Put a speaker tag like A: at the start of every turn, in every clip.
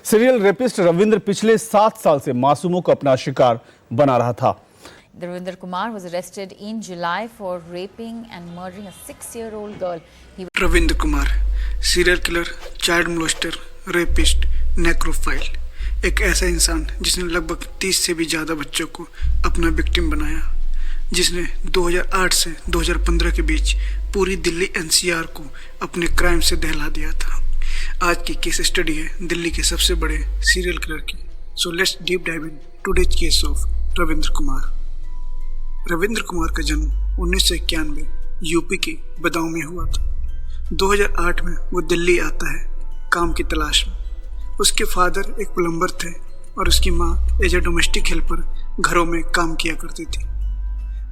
A: Serial rapist Ravindra पिछले 7 साल से मासूमों को अपना शिकार बना रहा था।
B: Ravinder Kumar was arrested in July for raping and murdering a 6-year-old girl.
C: Ravindra Kumar serial killer, child molester, rapist, necrophile, एक ऐसा इंसान जिसने लगभग 30 से भी ज़्यादा बच्चों को अपना विक्टिम बनाया, जिसने 2008 से 2015 के बीच पूरी दिल्ली एनसीआर को अपने क्राइम से दहला दिया था। आज की केस स्टडी है दिल्ली के सबसे बड़े सीरियल किलर की। So let's deep dive in today's case of Ravindra Kumar. Ravindra Kumar का जन्म 1991 यूपी के बदाऊं में हुआ था। 2008 में वो दिल्ली आता है काम की तलाश में। उसके फादर एक प्लम्बर थे और उसकी माँ एज ए डोमेस्टिक हेल्पर घरों में काम किया करती थी।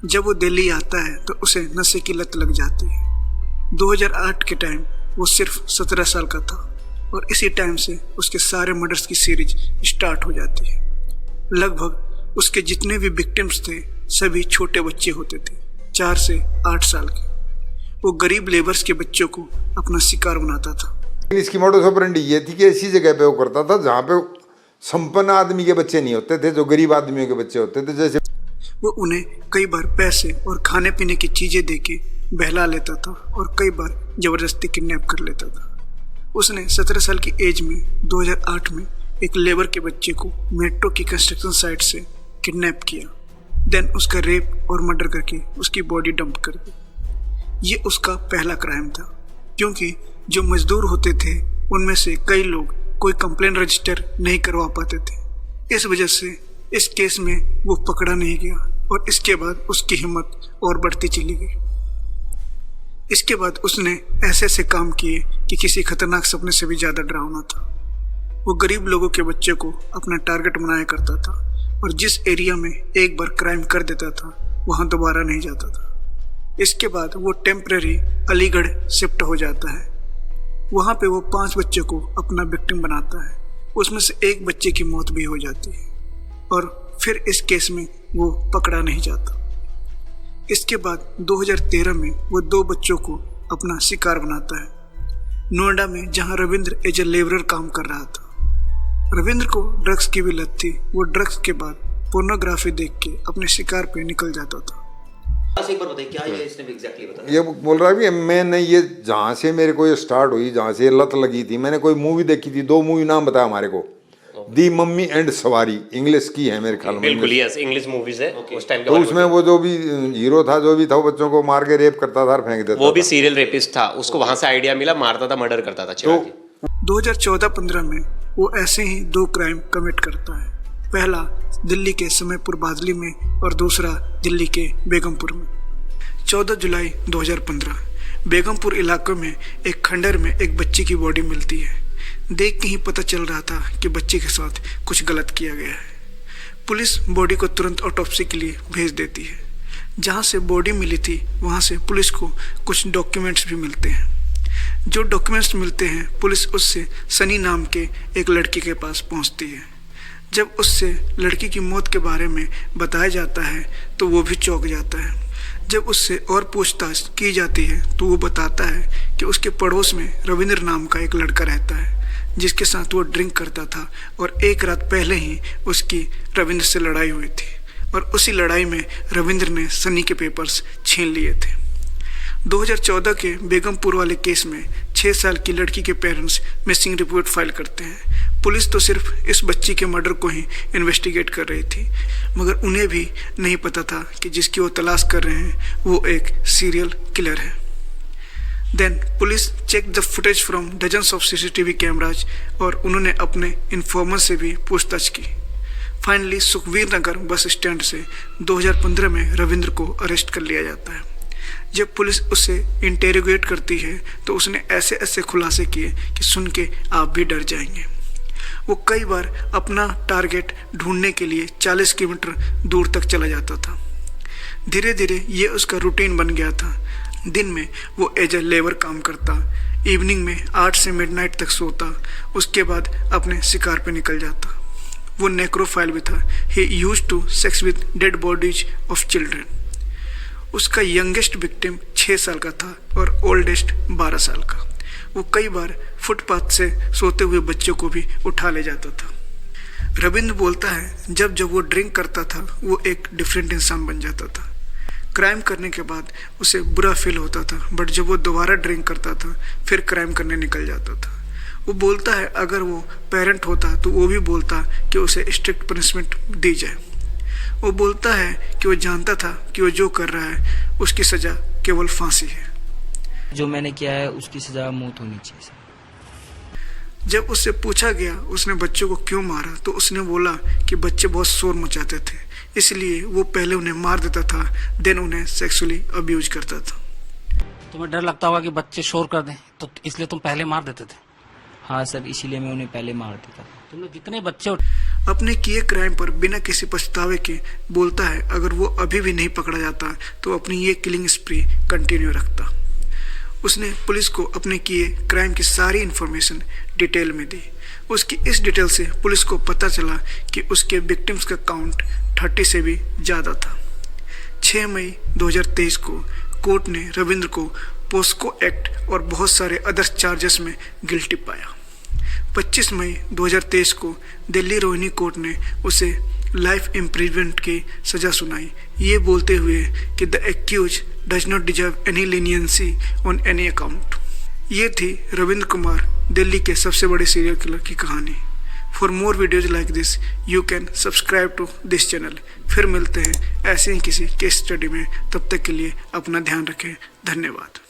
C: जब वो दिल्ली आता है तो उसे नशे की लत लग जाती है। 2008 के टाइम वो सिर्फ 17 साल का था और इसी टाइम से उसके सारे मर्डर्स की सीरीज स्टार्ट हो जाती है। लगभग उसके जितने भी विक्टिम्स थे सभी छोटे बच्चे होते थे, 4 से 8 साल के। वो गरीब लेबर्स के बच्चों को अपना शिकार बनाता था।
D: इसकी मोडस ऑपरेंडी ये थी कि ऐसी जगह पे वो करता था जहाँ पे संपन्न आदमी के बच्चे नहीं होते थे, जो गरीब आदमियों के बच्चे होते थे। जैसे
C: वो उन्हें कई बार पैसे और खाने पीने की चीजें देके बहला लेता था और कई बार जबरदस्ती किडनैप कर लेता था। उसने 17 साल की एज में 2008 में एक लेबर के बच्चे को मेट्रो की कंस्ट्रक्शन साइट से किडनैप किया, देन उसका रेप और मर्डर करके उसकी बॉडी डंप कर दी। ये उसका पहला क्राइम था, क्योंकि जो मजदूर होते थे उनमें से कई लोग कोई कंप्लेन रजिस्टर नहीं करवा पाते थे। इस वजह से इस केस में वो पकड़ा नहीं गया और इसके बाद उसकी हिम्मत और बढ़ती चली गई। इसके बाद उसने ऐसे ऐसे काम किए कि किसी खतरनाक सपने से भी ज़्यादा डरावना था। वो गरीब लोगों के बच्चे को अपना टारगेट बनाया करता था और जिस एरिया में एक बार क्राइम कर देता था वहाँ दोबारा नहीं जाता था। इसके बाद वो टेम्परेरी अलीगढ़ शिफ्ट हो जाता है। वहाँ पे वो 5 बच्चों को अपना विक्टिम बनाता है। उसमें से एक बच्चे की मौत भी हो जाती है और फिर इस केस में वो पकड़ा नहीं जाता। इसके बाद 2013 में वो 2 बच्चों को अपना शिकार बनाता है नोएडा में, जहाँ रविंद्र एज ए लेबरर काम कर रहा था। रविंद्र को ड्रग्स की भी लत थी। वो ड्रग्स के बाद पोर्नोग्राफी देख के अपने शिकार पे निकल जाता था।
E: एक बार बताइए क्या ये इसने एग्जैक्टली बताया?
D: ये बोल रहा है कि मैंने ये जहाँ से मेरे को ये स्टार्ट हुई, जहाँ से ये लत लगी थी, मैंने कोई मूवी देखी थी, 2 मूवी नाम बताया हमारे को। दी मम्मी एंड सवारी, इंग्लिश की है मेरे ख्याल में।
F: बिल्कुल यस, इंग्लिश मूवीज है उस टाइम के।
D: तो उसमें वो जो भी हीरो था, जो भी था, वो बच्चों को मार के रेप करता था और फेंक देता था।
F: वो भी सीरियल रेपिस्ट था, उसको वहां से आइडिया मिला, मारता था, मर्डर करता था। तो
C: 2014-15 में वो ऐसे ही 2 क्राइम कमिट करता है। पहला दिल्ली के समयपुर बादली में और दूसरा दिल्ली के बेगमपुर में। 14 जुलाई 2015 बेगमपुर इलाके में एक खंडर में एक बच्ची की बॉडी मिलती है। देख के ही पता चल रहा था कि बच्चे के साथ कुछ गलत किया गया है। पुलिस बॉडी को तुरंत ऑटोप्सी के लिए भेज देती है। जहाँ से बॉडी मिली थी वहाँ से पुलिस को कुछ डॉक्यूमेंट्स भी मिलते हैं। जो डॉक्यूमेंट्स मिलते हैं पुलिस उससे सनी नाम के एक लड़की के पास पहुँचती है। जब उससे लड़की की मौत के बारे में बताया जाता है तो वो भी चौंक जाता है। जब उससे और पूछताछ की जाती है तो वो बताता है कि उसके पड़ोस में रविंद्र नाम का एक लड़का रहता है, जिसके साथ वो ड्रिंक करता था और एक रात पहले ही उसकी रविंद्र से लड़ाई हुई थी और उसी लड़ाई में रविंद्र ने सनी के पेपर्स छीन लिए थे। 2014 के बेगमपुर वाले केस में 6 साल की लड़की के पेरेंट्स मिसिंग रिपोर्ट फाइल करते हैं। पुलिस तो सिर्फ इस बच्ची के मर्डर को ही इन्वेस्टिगेट कर रही थी, मगर उन्हें भी नहीं पता था कि जिसकी वो तलाश कर रहे हैं वो एक सीरियल किलर है। Then police check the footage from dozens of CCTV cameras और उन्होंने अपने इन्फॉर्मर से भी पूछताछ की। फाइनली सुखवीर नगर बस स्टैंड से 2015 में रविंद्र को अरेस्ट कर लिया जाता है। जब पुलिस उसे इंटेरोगेट करती है तो उसने ऐसे ऐसे खुलासे किए कि सुन के आप भी डर जाएंगे। वो कई बार अपना टारगेट ढूंढने के लिए 40 किलोमीटर दूर तक चला जाता था। धीरे धीरे ये उसका रूटीन बन गया था। दिन में वो एज ए लेबर काम करता, इवनिंग में 8 से मिडनाइट तक सोता, उसके बाद अपने शिकार पे निकल जाता। वो नेक्रोफाइल भी था। He used to sex with dead bodies of children. उसका यंगेस्ट विक्टिम 6 साल का था और ओल्डेस्ट 12 साल का। वो कई बार फुटपाथ से सोते हुए बच्चों को भी उठा ले जाता था। रविंद्र बोलता है जब जब वो ड्रिंक करता था वो एक डिफरेंट इंसान बन जाता था। क्राइम करने के बाद उसे बुरा फील होता था, बट जब वो दोबारा ड्रिंक करता था फिर क्राइम करने निकल जाता था। वो बोलता है अगर वो पेरेंट होता तो वो भी बोलता कि उसे स्ट्रिक्ट पनिशमेंट दी जाए। वो बोलता है कि वो जानता था कि वो जो कर रहा है उसकी सज़ा केवल फांसी है।
G: जो मैंने किया है उसकी सज़ा मौत होनी चाहिए।
C: जब उससे पूछा गया उसने बच्चों को क्यों मारा तो उसने बोला कि बच्चे बहुत शोर मचाते थे, इसलिए वो पहले उन्हें मार देता था, देन उन्हें सेक्सुअली अब्यूज करता था।
H: तुम्हें डर लगता होगा कि बच्चे शोर कर दें, तो इसलिए तुम पहले मार देते थे?
G: हाँ सर, इसीलिए मैं उन्हें पहले मार देता था।
H: तुमने जितने बच्चे
C: अपने किए क्राइम पर बिना किसी पछतावे के बोलता है अगर वो अभी भी नहीं पकड़ा जाता तो अपनी ये किलिंग स्प्री कंटिन्यू रखता। उसने पुलिस को अपने किए क्राइम की सारी इन्फॉर्मेशन डिटेल में दी। उसकी इस डिटेल से पुलिस को पता चला कि उसके विक्टिम्स का काउंट 30 से भी ज़्यादा था। 6 मई 2023 को कोर्ट ने रविंद्र को पोस्को एक्ट और बहुत सारे अदर चार्जेस में गिल्टी पाया। 25 मई 2023 को दिल्ली रोहिणी कोर्ट ने उसे लाइफ इम्प्रिजनमेंट की सज़ा सुनाई, ये बोलते हुए कि the accused does not deserve any leniency on any account. ये थी रविंद्र कुमार, दिल्ली के सबसे बड़े सीरियल किलर की कहानी। For more videos like this you can subscribe to this channel. फिर मिलते हैं ऐसे ही किसी केस स्टडी में, तब तक के लिए अपना ध्यान रखें। धन्यवाद।